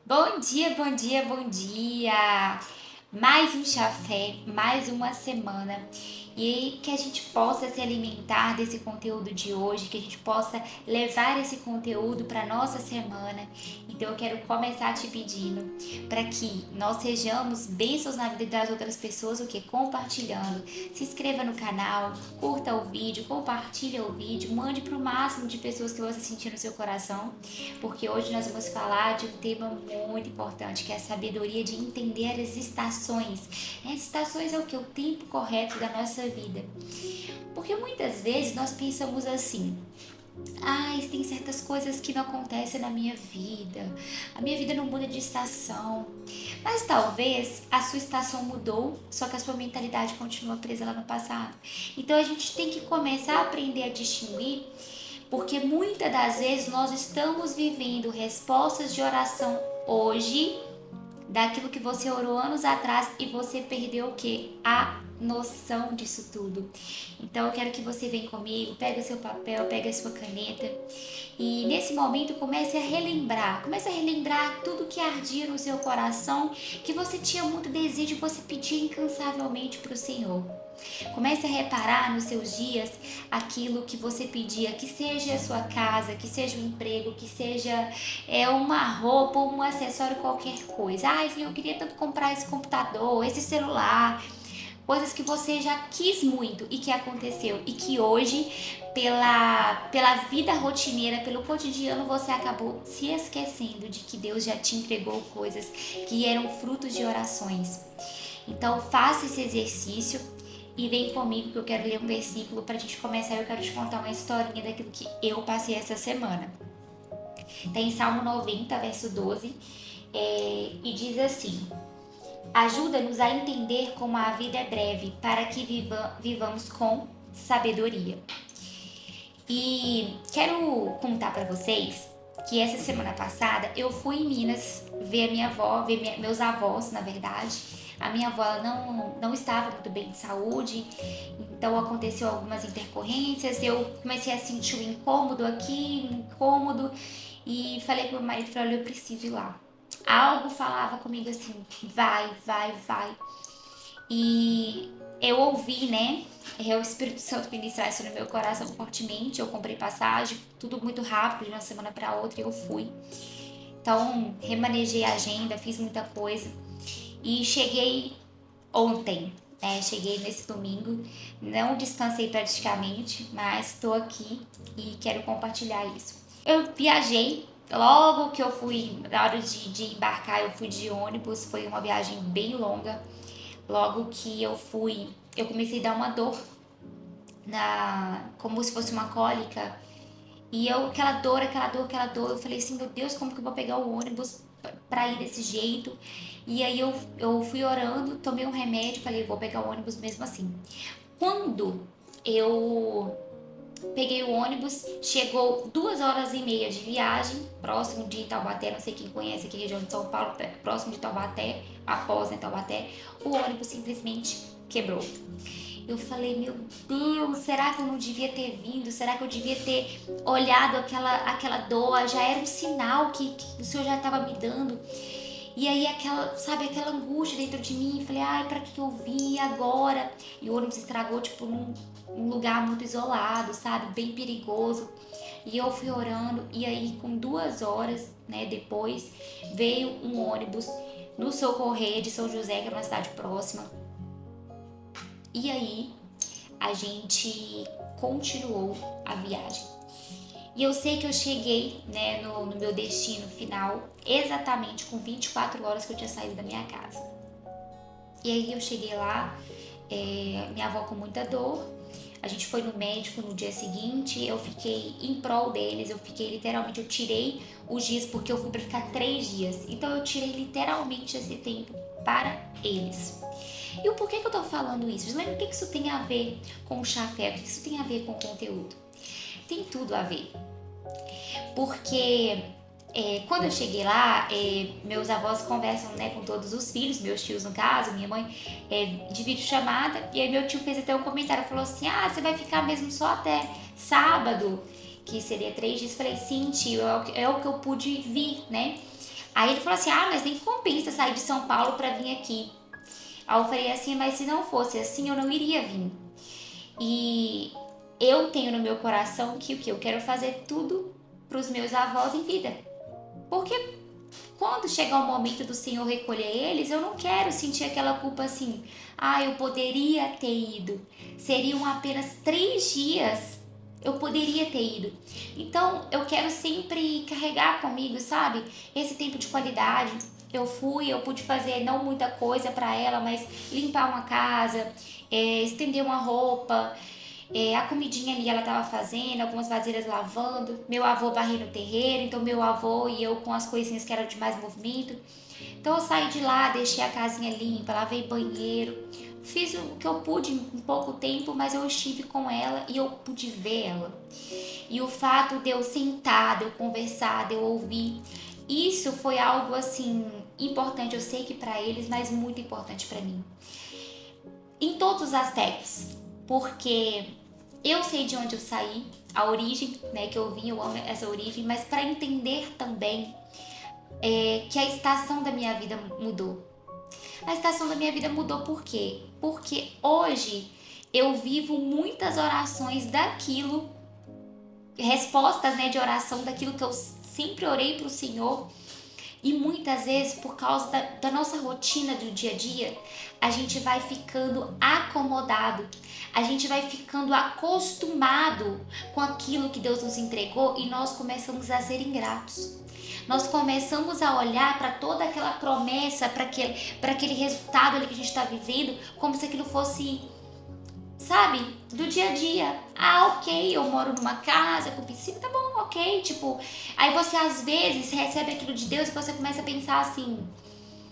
Bom dia, bom dia, bom dia! Mais um chafé, mais uma semana e que a gente possa se alimentar desse conteúdo de hoje, que a gente possa levar esse conteúdo para nossa semana. Então eu quero começar te pedindo para que nós sejamos bênçãos na vida das outras pessoas, o que compartilhando. Se inscreva no canal, curta o vídeo, compartilha o vídeo, mande para o máximo de pessoas que você sentir no seu coração, porque hoje nós vamos falar de um tema muito importante, que é a sabedoria de entender as estações. As estações é o que? O tempo correto da nossa vida. Porque muitas vezes nós pensamos assim: tem certas coisas que não acontecem na minha vida, a minha vida não muda de estação. Mas talvez a sua estação mudou, só que a sua mentalidade continua presa lá no passado. Então a gente tem que começar a aprender a distinguir, porque muitas das vezes nós estamos vivendo respostas de oração hoje daquilo que você orou anos atrás e você perdeu o que? A noção disso tudo. Então eu quero que você venha comigo, pega seu papel, pega a sua caneta e nesse momento comece a relembrar tudo que ardia no seu coração, que você tinha muito desejo e você pedia incansavelmente para o Senhor. Comece a reparar nos seus dias aquilo que você pedia, que seja a sua casa, que seja um emprego, que seja uma roupa ou um acessório, qualquer coisa. Senhor, eu queria tanto comprar esse computador, esse celular. Coisas que você já quis muito e que aconteceu e que hoje, pela vida rotineira, pelo cotidiano, você acabou se esquecendo de que Deus já te entregou coisas que eram frutos de orações. Então faça esse exercício e vem comigo que eu quero ler um versículo para a gente começar. Eu quero te contar uma historinha daquilo que eu passei essa semana. Tem Salmo 90, verso 12, e diz assim: ajuda-nos a entender como a vida é breve, para que vivamos com sabedoria. E quero contar para vocês que essa semana passada eu fui em Minas ver a minha avó, meus avós, na verdade. A minha avó não estava muito bem de saúde, então aconteceu algumas intercorrências. Eu comecei a sentir um incômodo aqui, um incômodo, e falei pro meu marido, falei, olha, eu preciso ir lá. Algo falava comigo assim, vai, vai, vai. E eu ouvi, né? O Espírito Santo ministrar isso no meu coração fortemente. Eu comprei passagem, tudo muito rápido, de uma semana para outra, e eu fui. Então, remanejei a agenda, fiz muita coisa. E cheguei ontem, né? Cheguei nesse domingo. Não descansei praticamente, mas estou aqui e quero compartilhar isso. Eu viajei. Logo que eu fui, na hora de embarcar, eu fui de ônibus. Foi uma viagem bem longa. Logo que eu fui, eu comecei a dar uma dor, como se fosse uma cólica. E eu, aquela dor, eu falei assim, meu Deus, como que eu vou pegar o ônibus pra ir desse jeito? E aí eu fui orando, tomei um remédio, falei, vou pegar o ônibus mesmo assim. Quando eu peguei o ônibus, chegou 2 horas e meia de viagem, próximo de Taubaté, não sei quem conhece aqui a região de São Paulo, próximo de Taubaté, após Taubaté, o ônibus simplesmente quebrou. Eu falei, meu Deus, será que eu não devia ter vindo? Será que eu devia ter olhado aquela dor? Já era um sinal que o Senhor já estava me dando. E aí aquela angústia dentro de mim, falei, pra que eu vim agora? E o ônibus estragou, tipo, num lugar muito isolado, sabe? Bem perigoso. E eu fui orando, e aí com 2 horas, né, depois, veio um ônibus no Socorrer de São José, que é uma cidade próxima. E aí a gente continuou a viagem. E eu sei que eu cheguei, né, no meu destino final exatamente com 24 horas que eu tinha saído da minha casa. E aí eu cheguei lá, minha avó com muita dor. A gente foi no médico no dia seguinte, eu fiquei em prol deles, eu tirei os dias porque eu fui para ficar 3 dias. Então eu tirei literalmente esse tempo para eles. E o porquê que eu tô falando isso? Lembra o que isso tem a ver com o chafé? O que isso tem a ver com o conteúdo? Tem tudo a ver. Porque quando eu cheguei lá, meus avós conversam, né, com todos os filhos, meus tios no caso, minha mãe, de videochamada, e aí meu tio fez até um comentário, falou assim, você vai ficar mesmo só até sábado, que seria 3 dias? Falei, sim, tio, é o que eu pude vir, né? Aí ele falou assim, mas nem compensa sair de São Paulo pra vir aqui. Aí eu falei assim, mas se não fosse assim, eu não iria vir. E eu tenho no meu coração que o que eu quero fazer tudo pros meus avós em vida. Porque quando chegar o momento do Senhor recolher eles, eu não quero sentir aquela culpa assim, eu poderia ter ido. Seriam apenas 3 dias. Eu poderia ter ido. Então, eu quero sempre carregar comigo, sabe? Esse tempo de qualidade. Eu pude fazer não muita coisa para ela, mas limpar uma casa, estender uma roupa, a comidinha ali ela tava fazendo, algumas vasilhas lavando, meu avô varrendo o terreiro, então meu avô e eu com as coisinhas que eram de mais movimento. Então eu saí de lá, deixei a casinha limpa, lavei banheiro, fiz o que eu pude em pouco tempo, mas eu estive com ela e eu pude ver ela. E o fato de eu sentar, de eu conversar, de eu ouvir, isso foi algo assim importante, eu sei que para eles, mas muito importante para mim. Em todos os aspectos, porque eu sei de onde eu saí, a origem, né, que eu vim, eu amo essa origem, mas para entender também que a estação da minha vida mudou. A estação da minha vida mudou por quê? Porque hoje eu vivo muitas orações daquilo, respostas, né, de oração daquilo que eu sempre orei para o Senhor. E muitas vezes, por causa da nossa rotina do dia a dia, a gente vai ficando acomodado, a gente vai ficando acostumado com aquilo que Deus nos entregou e nós começamos a ser ingratos. Nós começamos a olhar para toda aquela promessa, para aquele resultado ali que a gente está vivendo, como se aquilo fosse, sabe, do dia a dia. Ok, eu moro numa casa com piscina, tá bom, ok, tipo, aí você às vezes recebe aquilo de Deus e você começa a pensar assim,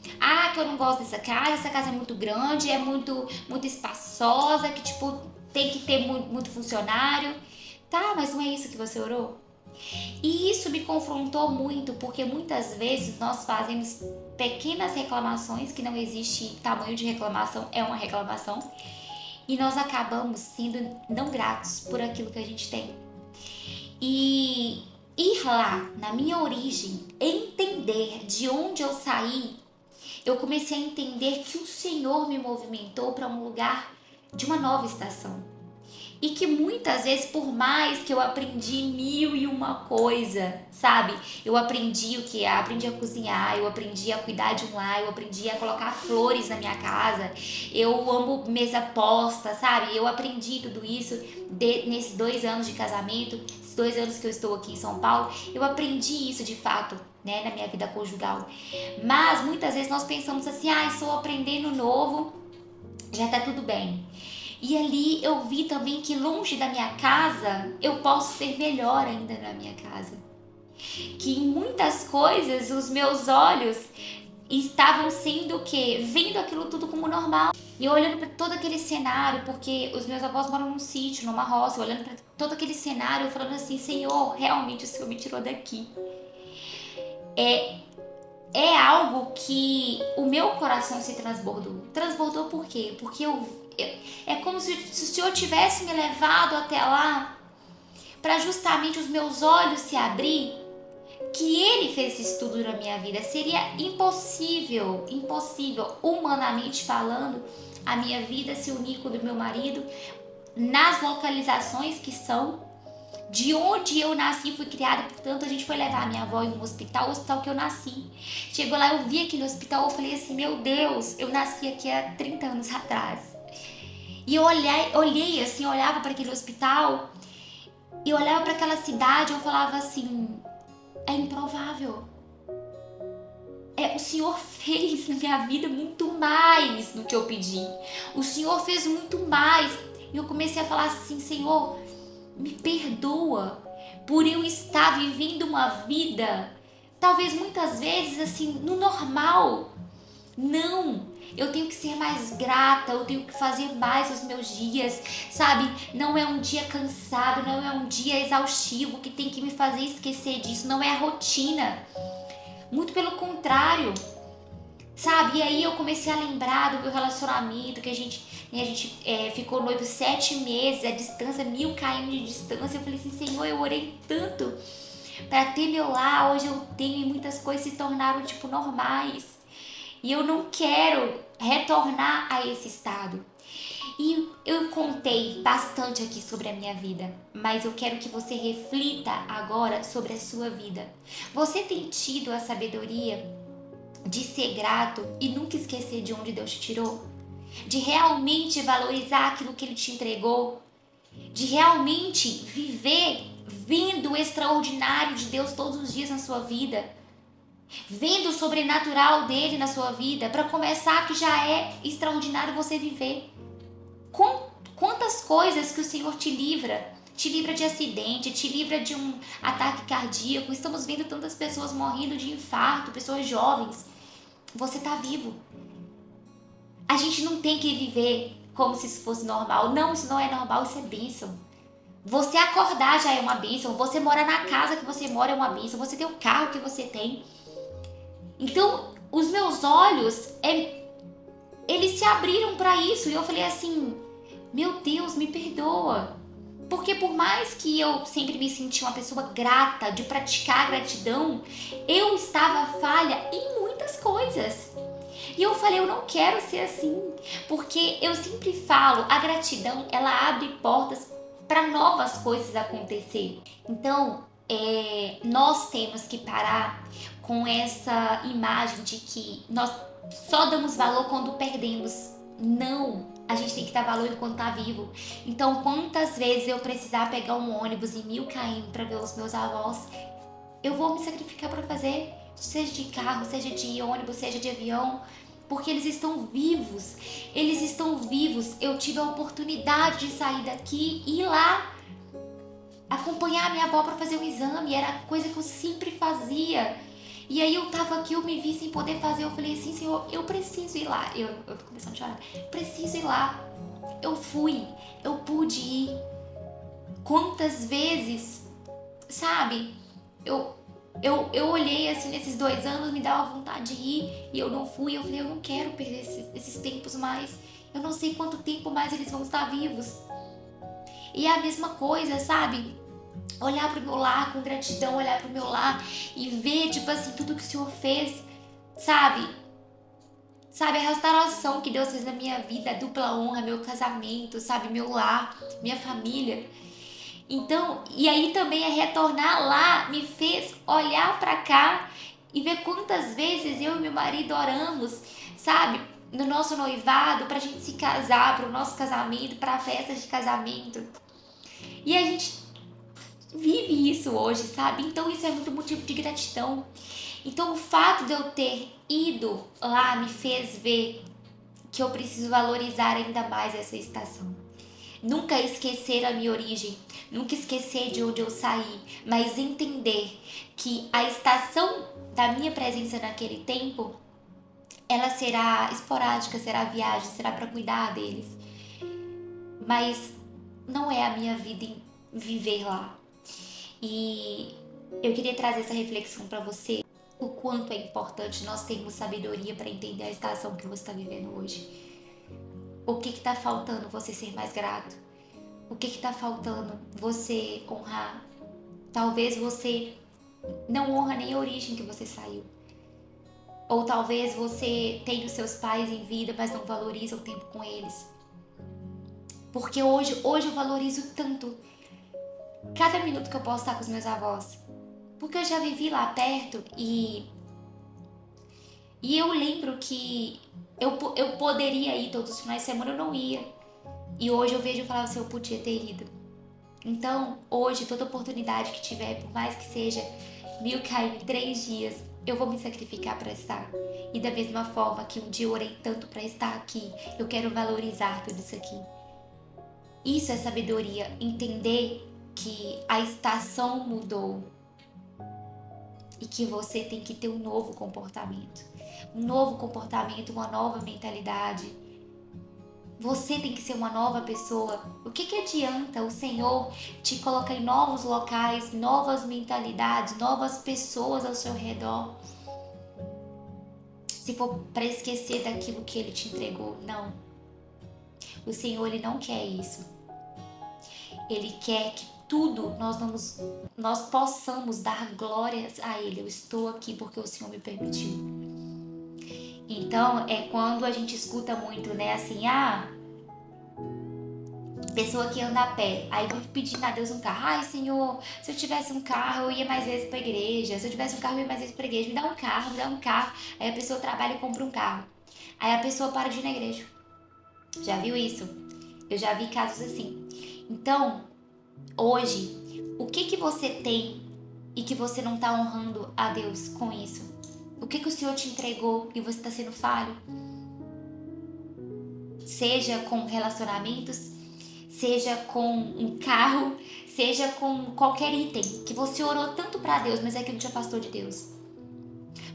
que eu não gosto dessa casa, essa casa é muito grande, é muito espaçosa, que tipo, tem que ter muito funcionário, tá, mas não é isso que você orou? E isso me confrontou muito, porque muitas vezes nós fazemos pequenas reclamações, que não existe tamanho de reclamação, é uma reclamação, e nós acabamos sendo não gratos por aquilo que a gente tem. E ir lá, na minha origem, entender de onde eu saí, eu comecei a entender que o Senhor me movimentou para um lugar de uma nova estação. E que muitas vezes, por mais que eu aprendi 1001 coisa, sabe? Eu aprendi o que? Aprendi a cozinhar, eu aprendi a cuidar de um lar, eu aprendi a colocar flores na minha casa, eu amo mesa posta, sabe? Eu aprendi tudo isso nesses 2 anos de casamento, esses 2 anos que eu estou aqui em São Paulo, eu aprendi isso de fato, né, na minha vida conjugal. Mas muitas vezes nós pensamos assim, estou aprendendo novo, já tá tudo bem. E ali eu vi também que longe da minha casa eu posso ser melhor ainda na minha casa. Que em muitas coisas os meus olhos estavam sendo o quê? Vendo aquilo tudo como normal. E eu olhando para todo aquele cenário, porque os meus avós moram num sítio, numa roça, olhando para todo aquele cenário, falando assim, Senhor, realmente o Senhor me tirou daqui. É algo que o meu coração se transbordou. Transbordou por quê? Porque é como se o Senhor tivesse me levado até lá para justamente os meus olhos se abrir, que Ele fez esse estudo na minha vida. Seria impossível, humanamente falando, a minha vida se unir com o do meu marido nas localizações que são, de onde eu nasci e fui criada. Portanto, a gente foi levar a minha avó em um hospital, o hospital que eu nasci. Chegou lá, eu vi aquele hospital, eu falei assim, meu Deus, eu nasci aqui há 30 anos atrás. E eu olhei assim, olhava para aquele hospital e olhava para aquela cidade, eu falava assim, é improvável. O Senhor fez na minha vida muito mais do que eu pedi. O Senhor fez muito mais. E eu comecei a falar assim, Senhor, me perdoa por eu estar vivendo uma vida, talvez muitas vezes assim, no normal. Não, eu tenho que ser mais grata, eu tenho que fazer mais os meus dias, sabe? Não é um dia cansado, não é um dia exaustivo que tem que me fazer esquecer disso, não é a rotina. Muito pelo contrário, sabe? E aí eu comecei a lembrar do meu relacionamento, que a gente ficou noivo 7 meses, a distância, 1000 km de distância. Eu falei assim, Senhor, eu orei tanto Para ter meu lar, hoje eu tenho e muitas coisas se tornaram tipo normais. E eu não quero retornar a esse estado. E eu contei bastante aqui sobre a minha vida, mas eu quero que você reflita agora sobre a sua vida. Você tem tido a sabedoria de ser grato e nunca esquecer de onde Deus te tirou? De realmente valorizar aquilo que Ele te entregou? De realmente viver vendo o extraordinário de Deus todos os dias na sua vida? Vendo o sobrenatural dele na sua vida? Para começar, que já é extraordinário você viver. Quantas coisas que o Senhor te livra de acidente, te livra de um ataque cardíaco. Estamos vendo tantas pessoas morrendo de infarto, pessoas jovens. Você está vivo. A gente não tem que viver como se isso fosse normal. Não, isso não é normal, isso é bênção. Você acordar já é uma bênção. Você morar na casa que você mora é uma bênção. Você ter o carro que você tem. Então, os meus olhos, eles se abriram para isso. E eu falei assim, meu Deus, me perdoa. Porque por mais que eu sempre me senti uma pessoa grata, de praticar gratidão, eu estava falha em muitas coisas. E eu falei, eu não quero ser assim. Porque eu sempre falo, a gratidão, ela abre portas para novas coisas acontecer. Então, nós temos que parar com essa imagem de que nós só damos valor quando perdemos. Não, a gente tem que dar valor enquanto tá vivo. Então, quantas vezes eu precisar pegar um ônibus em 1000 km para ver os meus avós, eu vou me sacrificar para fazer, seja de carro, seja de ônibus, seja de avião, porque eles estão vivos. Eles estão vivos. Eu tive a oportunidade de sair daqui e ir lá acompanhar a minha avó para fazer um exame, era coisa que eu sempre fazia. E aí eu tava aqui, eu me vi sem poder fazer, eu falei assim, Senhor, eu preciso ir lá. Eu tô começando a chorar. Preciso ir lá. Eu fui, eu pude ir. Quantas vezes, sabe? Eu olhei assim nesses 2 anos, me dava vontade de ir e eu não fui. Eu falei, eu não quero perder esses tempos mais. Eu não sei quanto tempo mais eles vão estar vivos. E é a mesma coisa, sabe? Olhar pro meu lar com gratidão, olhar pro meu lar e ver, tipo assim, tudo que o Senhor fez, sabe? Sabe, a restauração que Deus fez na minha vida, a dupla honra, meu casamento, sabe? Meu lar, minha família. Então, e aí também retornar lá me fez olhar pra cá e ver quantas vezes eu e meu marido oramos, sabe? No nosso noivado, pra gente se casar, pro nosso casamento, pra festa de casamento. E a gente vive isso hoje, sabe? Então isso é muito motivo de gratidão. Então o fato de eu ter ido lá me fez ver que eu preciso valorizar ainda mais essa estação. Nunca esquecer a minha origem, nunca esquecer de onde eu saí, mas entender que a estação da minha presença naquele tempo, ela será esporádica, será viagem, será para cuidar deles. Mas não é a minha vida em viver lá. E eu queria trazer essa reflexão para você, o quanto é importante nós termos sabedoria para entender a estação que você está vivendo hoje. O que está faltando você ser mais grato? O que está faltando você honrar? Talvez você não honra nem a origem que você saiu. Ou talvez você tenha os seus pais em vida, mas não valoriza o tempo com eles. Porque hoje eu valorizo tanto cada minuto que eu posso estar com os meus avós. Porque eu já vivi lá perto e eu lembro que eu poderia ir todos os finais de semana, eu não ia. E hoje eu vejo e falo assim, eu podia ter ido. Então, hoje, toda oportunidade que tiver, por mais que seja 1000 km, 3 dias, eu vou me sacrificar para estar. E da mesma forma que um dia eu orei tanto para estar aqui, eu quero valorizar tudo isso aqui. Isso é sabedoria, entender que a estação mudou e que você tem que ter um novo comportamento. Um novo comportamento, uma nova mentalidade. Você tem que ser uma nova pessoa. O que adianta o Senhor te colocar em novos locais, novas mentalidades, novas pessoas ao seu redor, se for para esquecer daquilo que Ele te entregou? Não. O Senhor, Ele não quer isso. Ele quer que tudo nós possamos dar glórias a Ele. Eu estou aqui porque o Senhor me permitiu. Então, é quando a gente escuta muito, né, assim, pessoa que anda a pé, aí vive pedindo a Deus um carro. Ai, Senhor, se eu tivesse um carro, eu ia mais vezes pra igreja. Se eu tivesse um carro, eu ia mais vezes pra igreja. Me dá um carro, me dá um carro. Aí a pessoa trabalha e compra um carro. Aí a pessoa para de ir na igreja. Já viu isso? Eu já vi casos assim. Então, hoje, o que você tem e que você não tá honrando a Deus com isso? O que o Senhor te entregou e você tá sendo falho? Seja com relacionamentos, seja com um carro, seja com qualquer item que você orou tanto para Deus, mas aquilo te afastou de Deus.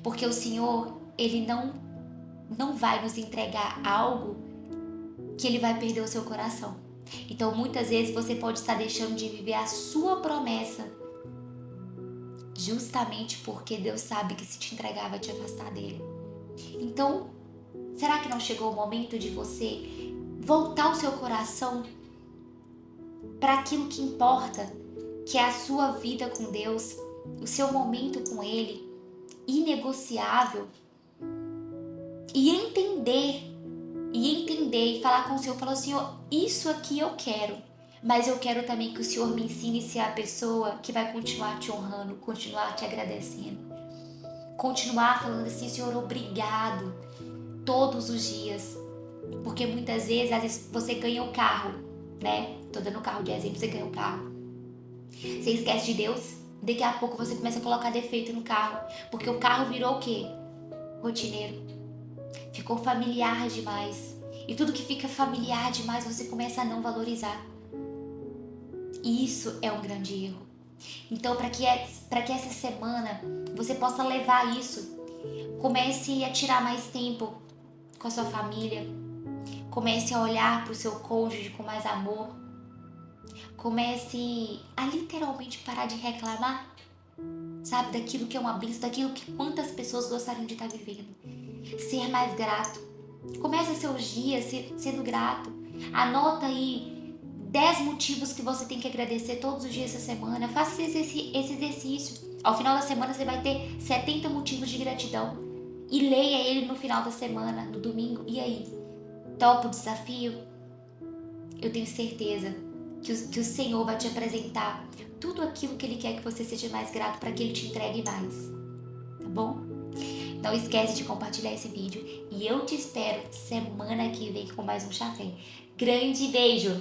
Porque o Senhor, Ele não vai nos entregar algo que Ele vai perder o seu coração. Então, muitas vezes você pode estar deixando de viver a sua promessa justamente porque Deus sabe que se te entregar vai te afastar dele. Então, será que não chegou o momento de você voltar o seu coração para aquilo que importa, que é a sua vida com Deus, o seu momento com Ele, inegociável, e entender e falar com o Senhor, falar, Senhor, isso aqui eu quero, mas eu quero também que o Senhor me ensine a ser a pessoa que vai continuar te honrando, continuar te agradecendo, continuar falando assim, Senhor, obrigado, todos os dias, porque muitas vezes, às vezes você ganha o carro, né? Tô dando o carro de exemplo, você ganha o carro. Você esquece de Deus, daqui a pouco você começa a colocar defeito no carro, porque o carro virou o quê? Rotineiro. Ficou familiar demais. E tudo que fica familiar demais você começa a não valorizar. E isso é um grande erro. Então, para que essa semana você possa levar isso, comece a tirar mais tempo com a sua família, comece a olhar para o seu cônjuge com mais amor, comece a literalmente parar de reclamar, sabe, daquilo que é uma bênção, daquilo que quantas pessoas gostariam de estar vivendo. Ser mais grato. Comece seus dias sendo grato. Anota aí 10 motivos que você tem que agradecer todos os dias essa semana. Faça esse exercício. Ao final da semana você vai ter 70 motivos de gratidão. E leia ele no final da semana, no domingo. E aí? Topa o desafio? Eu tenho certeza que o Senhor vai te apresentar tudo aquilo que Ele quer que você seja mais grato para que Ele te entregue mais. Tá bom? Não esquece de compartilhar esse vídeo e eu te espero semana que vem com mais um Chá Fé. Grande beijo!